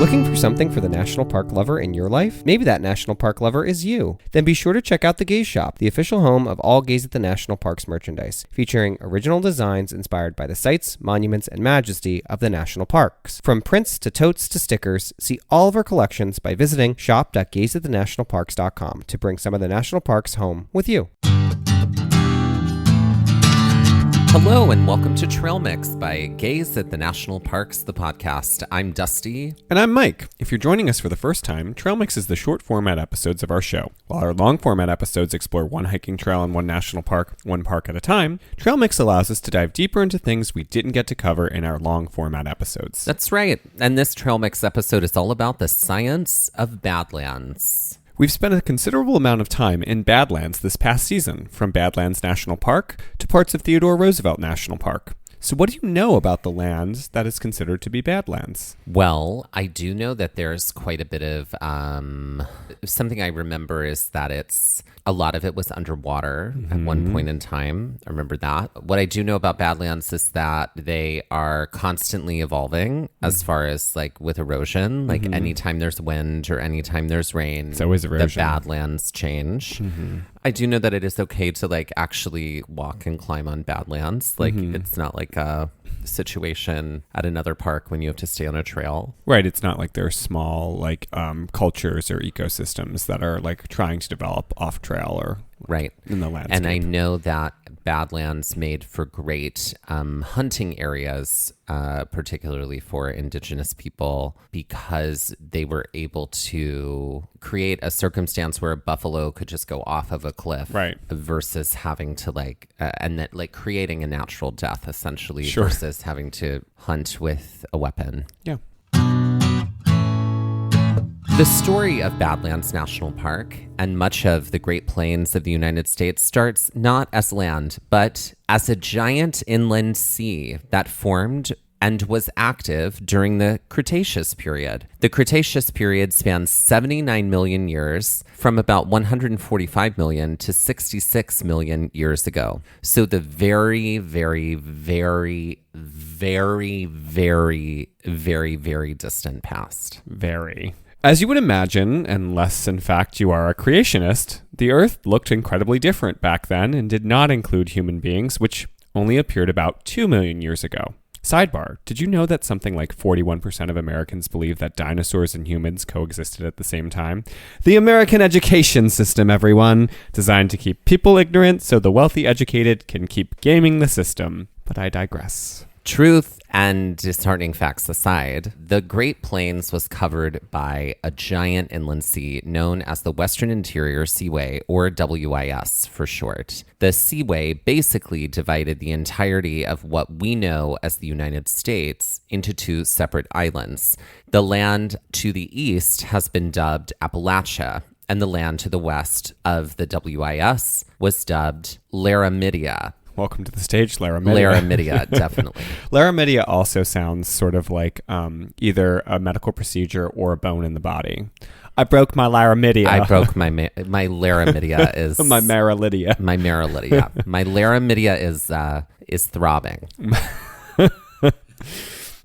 Looking for something for the national park lover in your life? Maybe that national park lover is you. Then be sure to check out the Gaze Shop, the official home of all Gaze at the National Parks merchandise, featuring original designs inspired by the sights, monuments, and majesty of the national parks. From prints to totes to stickers, see all of our collections by visiting shop.gazeatthenationalparks.com to bring some of the national parks home with you. Hello and welcome to Trail Mix by Gaze at the National Parks, the podcast. I'm Dusty. And I'm Mike. If you're joining us for the first time, Trail Mix is the short format episodes of our show. While our long format episodes explore one hiking trail in one national park, one park at a time, Trail Mix allows us to dive deeper into things we didn't get to cover in our long format episodes. That's right. And this Trail Mix episode is all about the science of Badlands. We've spent a considerable amount of time in Badlands this past season, from Badlands National Park to parts of Theodore Roosevelt National Park. So what do you know about the land that is considered to be Badlands? Well, I do know that there's quite a bit of, something I remember is that a lot of it was underwater at one point in time. I remember that. What I do know about Badlands is that they are constantly evolving as far as like with erosion. Like anytime there's wind or anytime there's rain, It's always erosion. the Badlands change. I do know that it is okay to like actually walk and climb on Badlands. Like it's not like a situation at another park when you have to stay on a trail. Right, it's not like there's small like cultures or ecosystems that are like trying to develop off trail or right in the landscape. And I know that Badlands made for great hunting areas, particularly for indigenous people, because they were able to create a circumstance where a buffalo could just go off of a cliff, right, versus having to and that like creating a natural death essentially, Sure, versus having to hunt with a weapon. Yeah. The story of Badlands National Park and much of the Great Plains of the United States starts not as land, but as a giant inland sea that formed and was active during the Cretaceous period. The Cretaceous period spans 79 million years, from about 145 million to 66 million years ago. So the very, very, very, very, very, very, very distant past. Very. As you would imagine, unless in fact you are a creationist, the Earth looked incredibly different back then and did not include human beings, which only appeared about 2 million years ago. Sidebar, did you know that something like 41% of Americans believe that dinosaurs and humans coexisted at the same time? The American education system, everyone, designed to keep people ignorant so the wealthy educated can keep gaming the system. But I digress. Truth and disheartening facts aside, the Great Plains was covered by a giant inland sea known as the Western Interior Seaway, or WIS for short. The seaway basically divided the entirety of what we know as the United States into two separate islands. The land to the east has been dubbed Appalachia, and the land to the west of the WIS was dubbed Laramidia. Welcome to the stage, Laramidia. Laramidia, definitely. Laramidia also sounds sort of like either a medical procedure or a bone in the body. I broke my Laramidia. I broke my Laramidia is my Marilidia. My Marilidia. My Laramidia is throbbing.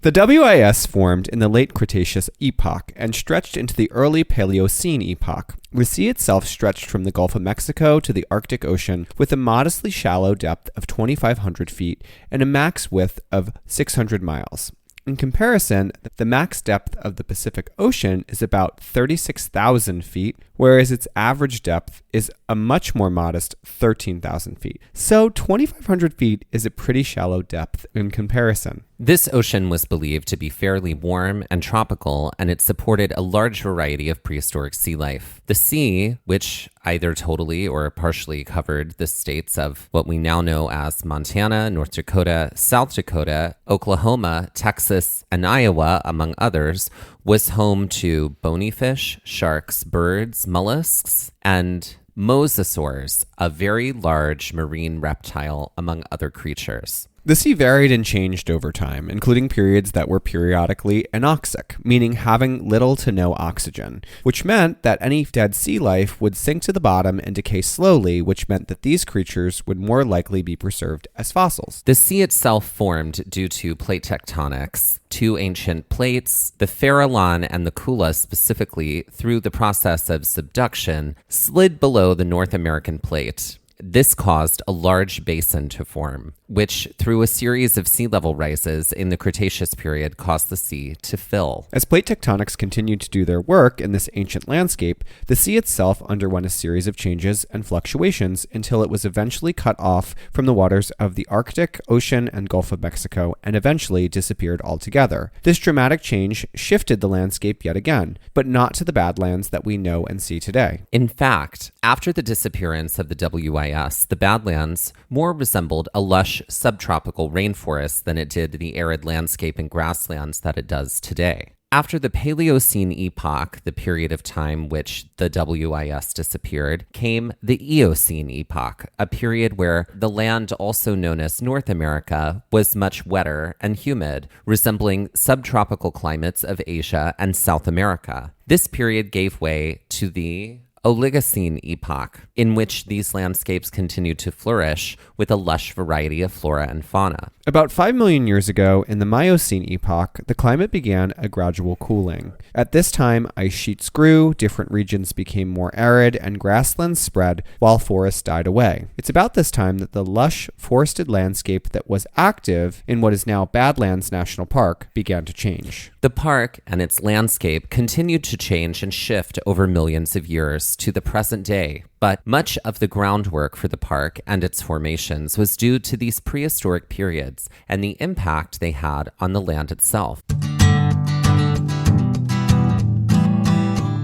The WIS formed in the late Cretaceous epoch and stretched into the early Paleocene epoch. The sea itself stretched from the Gulf of Mexico to the Arctic Ocean with a modestly shallow depth of 2,500 feet and a max width of 600 miles. In comparison, the max depth of the Pacific Ocean is about 36,000 feet, whereas its average depth is a much more modest 13,000 feet. So 2,500 feet is a pretty shallow depth in comparison. This ocean was believed to be fairly warm and tropical, and it supported a large variety of prehistoric sea life. The sea, which either totally or partially covered the states of what we now know as Montana, North Dakota, South Dakota, Oklahoma, Texas, and Iowa, among others, was home to bony fish, sharks, birds, mollusks, and mosasaurs, a very large marine reptile, among other creatures. The sea varied and changed over time, including periods that were periodically anoxic, meaning having little to no oxygen, which meant that any dead sea life would sink to the bottom and decay slowly, which meant that these creatures would more likely be preserved as fossils. The sea itself formed due to plate tectonics. Two ancient plates, the Farallon and the Kula specifically, through the process of subduction, slid below the North American plate. This caused a large basin to form, which, through a series of sea level rises in the Cretaceous period, caused the sea to fill. As plate tectonics continued to do their work in this ancient landscape, the sea itself underwent a series of changes and fluctuations until it was eventually cut off from the waters of the Arctic Ocean and Gulf of Mexico and eventually disappeared altogether. This dramatic change shifted the landscape yet again, but not to the Badlands that we know and see today. In fact, after the disappearance of the WIS, the Badlands more resembled a lush subtropical rainforest than it did the arid landscape and grasslands that it does today. After the Paleocene epoch, the period of time which the WIS disappeared, came the Eocene epoch, a period where the land also known as North America was much wetter and humid, resembling subtropical climates of Asia and South America. This period gave way to the Oligocene epoch, in which these landscapes continued to flourish with a lush variety of flora and fauna. About 5 million years ago, in the Miocene epoch, the climate began a gradual cooling. At this time, ice sheets grew, different regions became more arid, and grasslands spread while forests died away. It's about this time that the lush, forested landscape that was active in what is now Badlands National Park began to change. The park and its landscape continued to change and shift over millions of years to the present day, but much of the groundwork for the park and its formations was due to these prehistoric periods and the impact they had on the land itself.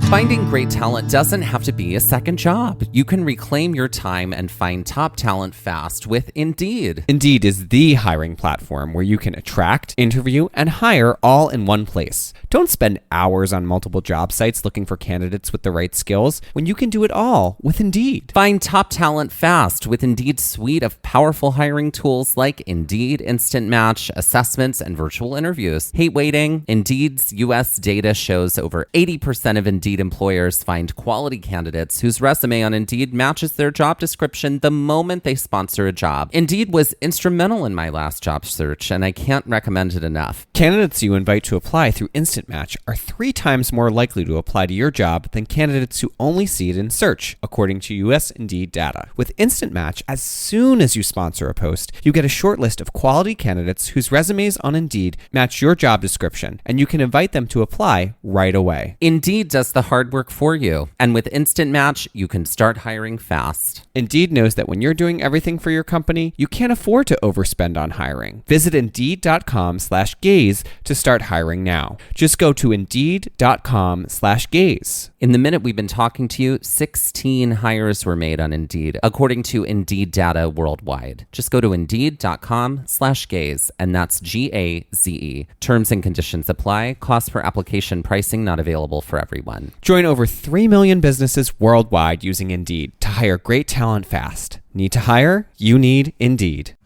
Finding great talent doesn't have to be a second job. You can reclaim your time and find top talent fast with Indeed. Indeed is the hiring platform where you can attract, interview, and hire all in one place. Don't spend hours on multiple job sites looking for candidates with the right skills when you can do it all with Indeed. Find top talent fast with Indeed's suite of powerful hiring tools like Indeed Instant Match, assessments, and virtual interviews. Hate waiting? Indeed's US data shows over 80% of Indeed employers find quality candidates whose resume on Indeed matches their job description the moment they sponsor a job. Indeed was instrumental in my last job search, and I can't recommend it enough. Candidates you invite to apply through Instant Match are 3 times more likely to apply to your job than candidates who only see it in search, according to US Indeed data. With Instant Match, as soon as you sponsor a post, you get a short list of quality candidates whose resumes on Indeed match your job description, and you can invite them to apply right away. Indeed does the hard work for you, and with Instant Match, you can start hiring fast. Indeed knows that when you're doing everything for your company, you can't afford to overspend on hiring. Visit Indeed.com/gaze to start hiring now. Just go to Indeed.com/gaze. In the minute we've been talking to you, 16 hires were made on Indeed, according to Indeed data worldwide. Just go to Indeed.com/gaze, and that's GAZE. Terms and conditions apply. Cost per application pricing not available for everyone. Join over 3 million businesses worldwide using Indeed to hire great talent fast. Need to hire? You need Indeed.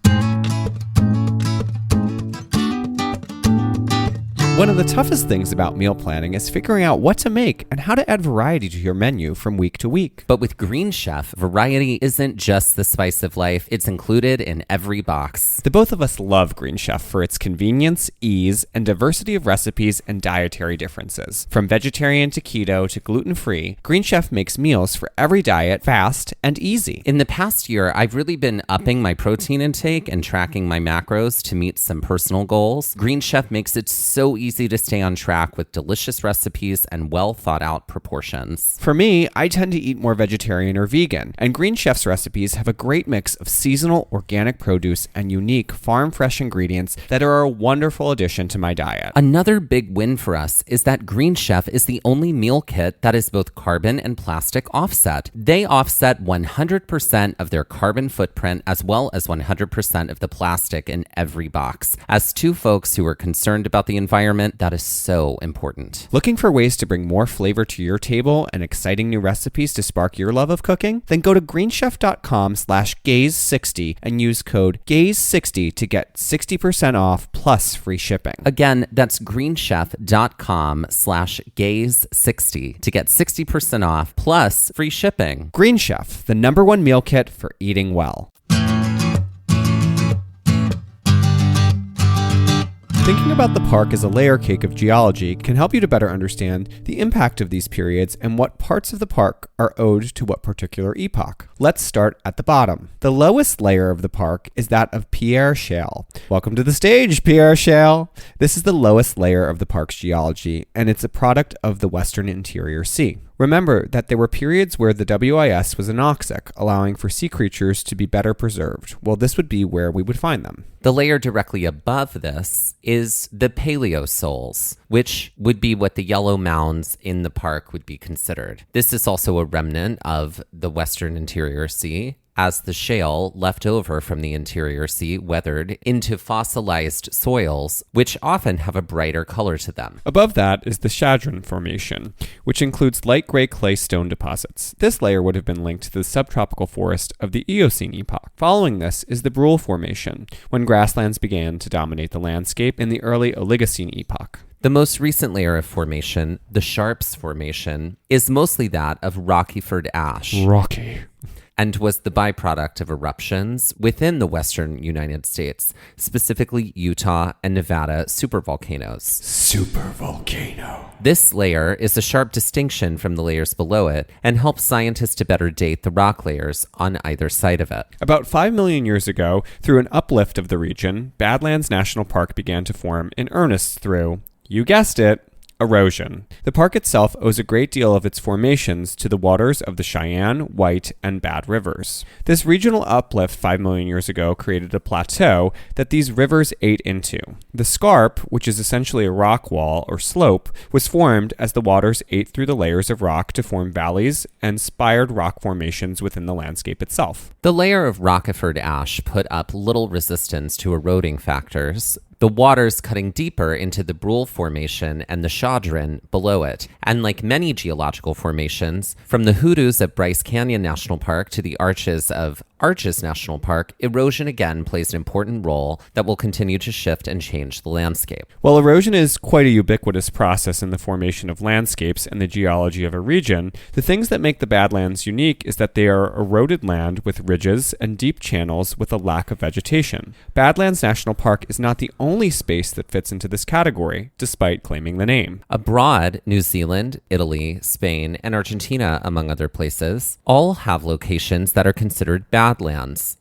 One of the toughest things about meal planning is figuring out what to make and how to add variety to your menu from week to week. But with Green Chef, variety isn't just the spice of life, it's included in every box. The both of us love Green Chef for its convenience, ease, and diversity of recipes and dietary differences. From vegetarian to keto to gluten-free, Green Chef makes meals for every diet fast and easy. In the past year, I've really been upping my protein intake and tracking my macros to meet some personal goals. Green Chef makes it so easy to stay on track with delicious recipes and well thought out proportions. For me, I tend to eat more vegetarian or vegan, and Green Chef's recipes have a great mix of seasonal organic produce and unique farm fresh ingredients that are a wonderful addition to my diet. Another big win for us is that Green Chef is the only meal kit that is both carbon and plastic offset. They offset 100% of their carbon footprint as well as 100% of the plastic in every box. As two folks who are concerned about the environment, environment that is so important. Looking for ways to bring more flavor to your table and exciting new recipes to spark your love of cooking? Then go to greenchef.com/gaze60 and use code GAZE60 to get 60% off plus free shipping. Again, that's greenchef.com/gaze60 to get 60% off plus free shipping. Green Chef, the #1 meal kit for eating well. Thinking about the park as a layer cake of geology can help you to better understand the impact of these periods and what parts of the park are owed to what particular epoch. Let's start at the bottom. The lowest layer of the park is that of Pierre Shale. Welcome to the stage, Pierre Shale. This is the lowest layer of the park's geology, and it's a product of the Western Interior Sea. Remember that there were periods where the WIS was anoxic, allowing for sea creatures to be better preserved. Well, this would be where we would find them. The layer directly above this is the paleosols, which would be what the yellow mounds in the park would be considered. This is also a remnant of the Western Interior Sea, as the shale left over from the interior sea weathered into fossilized soils, which often have a brighter color to them. Above that is the Chadron Formation, which includes light gray clay stone deposits. This layer would have been linked to the subtropical forest of the Eocene epoch. Following this is the Brule Formation, when grasslands began to dominate the landscape in the early Oligocene epoch. The most recent layer of formation, the Sharps Formation, is mostly that of rocky-furred ash. Rocky. And was the byproduct of eruptions within the western United States, specifically Utah and Nevada supervolcanoes. Supervolcano. This layer is a sharp distinction from the layers below it and helps scientists to better date the rock layers on either side of it. About 5 million years ago, through an uplift of the region, Badlands National Park began to form in earnest through, you guessed it, erosion. The park itself owes a great deal of its formations to the waters of the Cheyenne, White, and Bad rivers. This regional uplift 5 million years ago created a plateau that these rivers ate into. The scarp, which is essentially a rock wall or slope, was formed as the waters ate through the layers of rock to form valleys and spired rock formations within the landscape itself. The layer of rockiford ash put up little resistance to eroding factors, the waters cutting deeper into the Brule Formation and the Chadron below it. And like many geological formations, from the hoodoos of Bryce Canyon National Park to the arches of Arches National Park, erosion again plays an important role that will continue to shift and change the landscape. While erosion is quite a ubiquitous process in the formation of landscapes and the geology of a region, the things that make the Badlands unique is that they are eroded land with ridges and deep channels with a lack of vegetation. Badlands National Park is not the only space that fits into this category, despite claiming the name. Abroad, New Zealand, Italy, Spain, and Argentina, among other places, all have locations that are considered Badlands.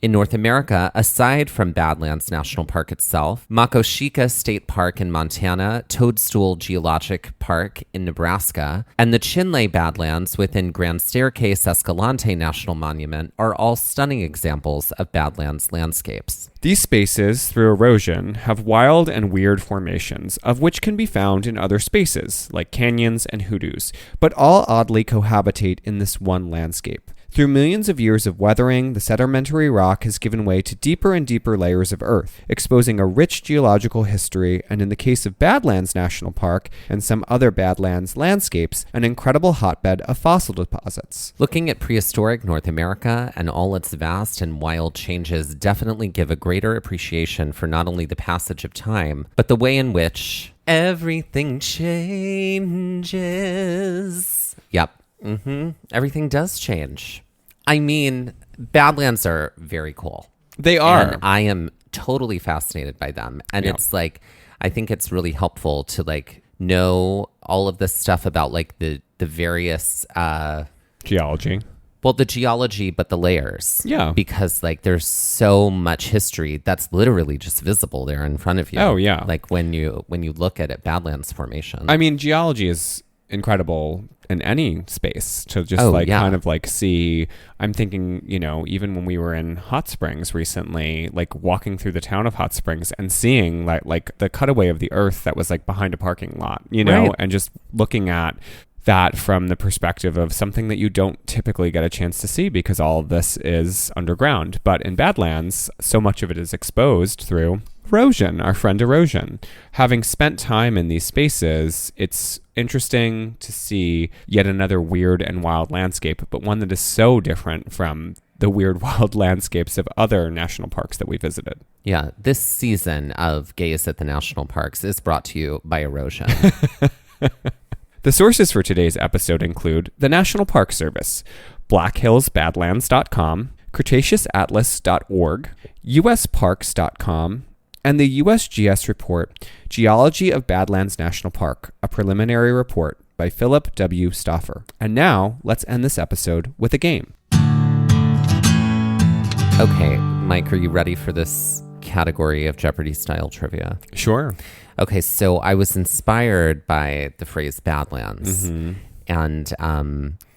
In North America, aside from Badlands National Park itself, Makoshika State Park in Montana, Toadstool Geologic Park in Nebraska, and the Chinle Badlands within Grand Staircase Escalante National Monument are all stunning examples of Badlands landscapes. These spaces, through erosion, have wild and weird formations, of which can be found in other spaces, like canyons and hoodoos, but all oddly cohabitate in this one landscape. Through millions of years of weathering, the sedimentary rock has given way to deeper and deeper layers of earth, exposing a rich geological history, and in the case of Badlands National Park and some other Badlands landscapes, an incredible hotbed of fossil deposits. Looking at prehistoric North America and all its vast and wild changes definitely give a greater appreciation for not only the passage of time, but the way in which everything changes. Yep. Everything does change. I mean, Badlands are very cool. They are. And I am totally fascinated by them. And it's like, I think it's really helpful to like know all of this stuff about like the various Geology. Well, the geology, but the layers. Yeah. Because like there's so much history that's literally just visible there in front of you. Oh, yeah. Like when you look at it, Badlands Formation. I mean, geology is incredible in any space to just kind of like see. I'm thinking, even when we were in Hot Springs recently, like walking through the town of Hot Springs and seeing like the cutaway of the earth that was like behind a parking lot, Right. and just looking at that from the perspective of something that you don't typically get a chance to see because all of this is underground. But in Badlands, so much of it is exposed through Erosion, our friend Erosion. Having spent time in these spaces, it's interesting to see yet another weird and wild landscape, but one that is so different from the weird, wild landscapes of other national parks that we visited. Yeah, this season of Gaze at the National Parks is brought to you by Erosion. The sources for today's episode include the National Park Service, blackhillsbadlands.com, cretaceousatlas.org, usparks.com, and the USGS report, Geology of Badlands National Park, a preliminary report by Philip W. Stauffer. And now, let's end this episode with a game. Okay, Mike, are you ready for this category of Jeopardy-style trivia? Sure. Okay, so I was inspired by the phrase Badlands. And,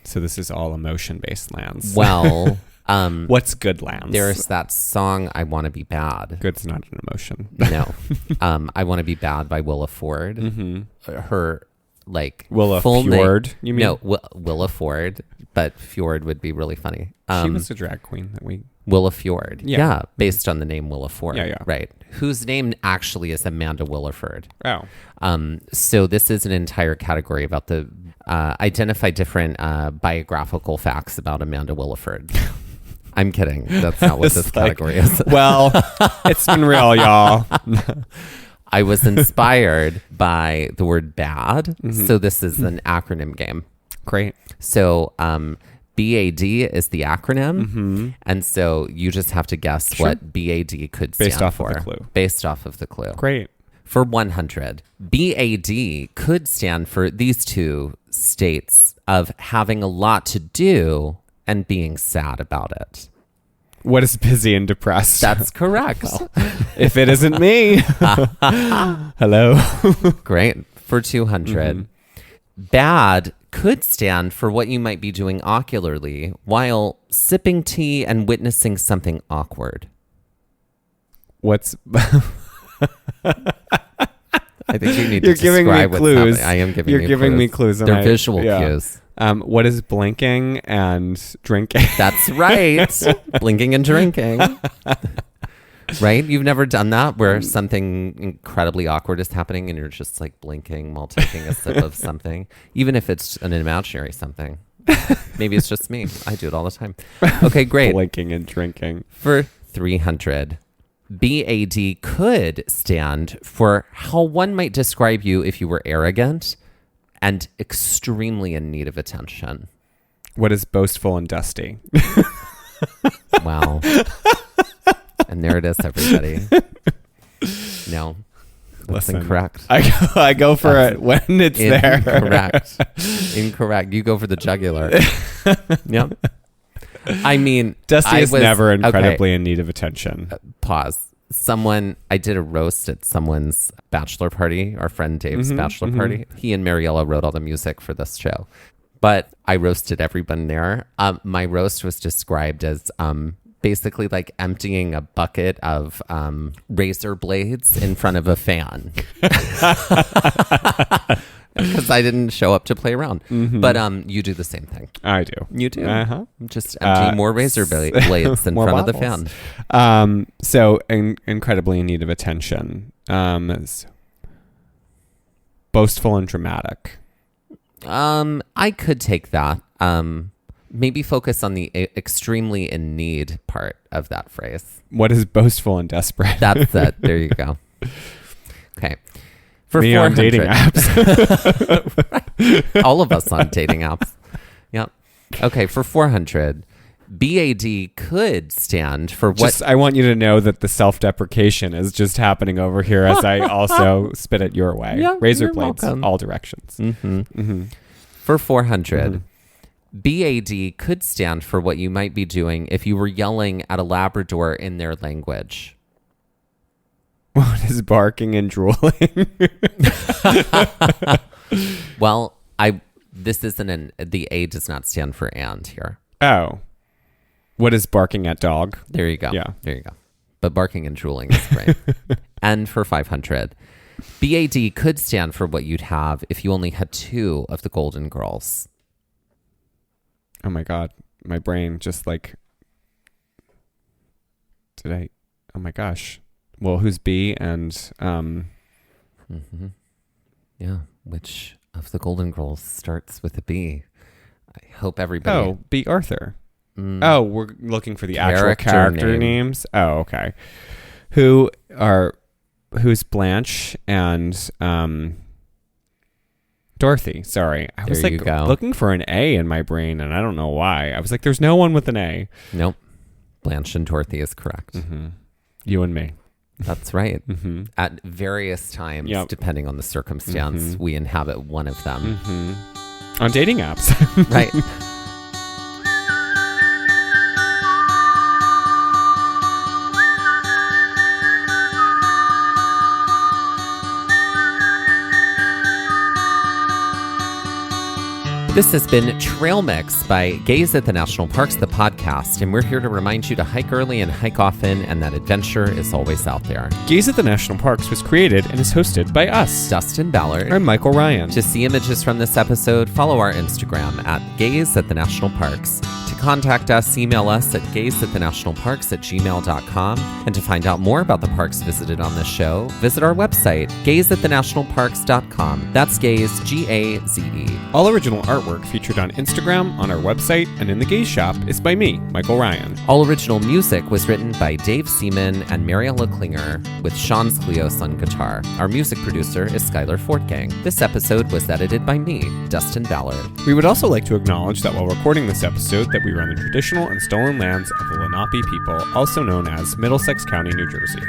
So this is all emotion-based lands. well... What's good lands? There's that song, I Want to Be Bad. Good's not an emotion. No. I Want to Be Bad by Willa Ford. Her, like, Willa full Fjord, name. you mean? No, Willa Ford, but Fjord would be really funny. She was a drag queen that we... Willa Fjord. Yeah. Yeah, based on the name Willa Ford. Yeah. Right. Whose name actually is Amanda Williford. Oh. So this is an entire category about the... identify different biographical facts about Amanda Williford. I'm kidding. That's not what this category is. Well, it's been real, y'all. I was inspired by the word bad. So this is an acronym game. Great. So BAD is the acronym. And so you just have to guess what BAD could stand Based off for. of the clue. Based off of the clue. Great. For 100, BAD could stand for these two states of having a lot to do and being sad about it. What is busy and depressed? That's correct. If it isn't me. Hello. Great. For 200, bad could stand for what you might be doing ocularly while sipping tea and witnessing something awkward. What's... I think you need You're to giving me describe what's clues. happening. I am giving You're you giving clues. me clues. They're visual yeah. cues. What is blinking and drinking? That's right. Blinking and drinking. Right? You've never done that where something incredibly awkward is happening and you're just like blinking while taking a sip of something, even if it's an imaginary something. Maybe it's just me. I do it all the time. Okay, great. Blinking and drinking. For 300, BAD could stand for how one might describe you if you were arrogant and extremely in need of attention. What is boastful and dusty? Wow. And there it is, everybody. No, that's Listen, incorrect. I go for it when it's there. Incorrect. You go for the jugular. Yep. I mean, Dusty is never incredibly okay, in need of attention. Pause. I did a roast at someone's bachelor party, our friend Dave's bachelor party. He and Mariella wrote all the music for this show. But I roasted everyone there. My roast was described as basically like emptying a bucket of razor blades in front of a fan. Because I didn't show up to play around. But you do the same thing. I do. You do. Uh-huh. Just empty more razor blades in front of the fan. So incredibly in need of attention. Boastful and dramatic. I could take that. Maybe focus on the extremely in need part of that phrase. What is boastful and desperate? That's it. There you go. Okay. For Me 400, on dating apps. all of us on dating apps. Yep. Okay. For 400, BAD could stand for what? I want you to know that the self-deprecation is just happening over here as I also spit it your way. Yeah, Razor you're blades, welcome. all directions. For 400, BAD could stand for what you might be doing if you were yelling at a Labrador in their language. What is barking and drooling? Well, this isn't the A does not stand for and here. Oh. What is barking at dog? There you go. Yeah. There you go. But barking and drooling is great. And for 500, BAD could stand for what you'd have if you only had 2 of the Golden Girls. Oh my God. My brain just like... Oh my gosh. who's B and Mm-hmm. Yeah. Which of the Golden Girls starts with a B? I hope everybody. Oh, B. Arthur. Oh, we're looking for the actual character names. Oh, okay. Who's Blanche and Dorothy? Sorry, I was like looking for an A in my brain, and I don't know why. I was like, "There's no one with an A." Nope. Blanche and Dorothy is correct. Mm-hmm. You and me. That's right. Mm-hmm. At various times, depending on the circumstance, we inhabit one of them. Mm-hmm. On dating apps. Right. This has been Trail Mix by Gaze at the National Parks, the podcast, and we're here to remind you to hike early and hike often, and that adventure is always out there. Gaze at the National Parks was created and is hosted by us, Dustin Ballard. I'm Michael Ryan. To see images from this episode, follow our Instagram at Gaze at the National Parks. To contact us, email us at gazeatthenationalparks@gmail.com. And to find out more about the parks visited on this show, visit our website, gazeatthenationalparks.com. That's Gaze, G-A-Z-E. All original artwork featured on Instagram, on our website, and in the Gaze Shop is by me, Michael Ryan. All original music was written by Dave Seaman and Mariella Klinger, with Sean Sklios on guitar. Our music producer is Skyler Fortgang. This episode was edited by me, Dustin Ballard. We would also like to acknowledge that while recording this episode, that we were on the traditional and stolen lands of the Lenape people, also known as Middlesex County, New Jersey.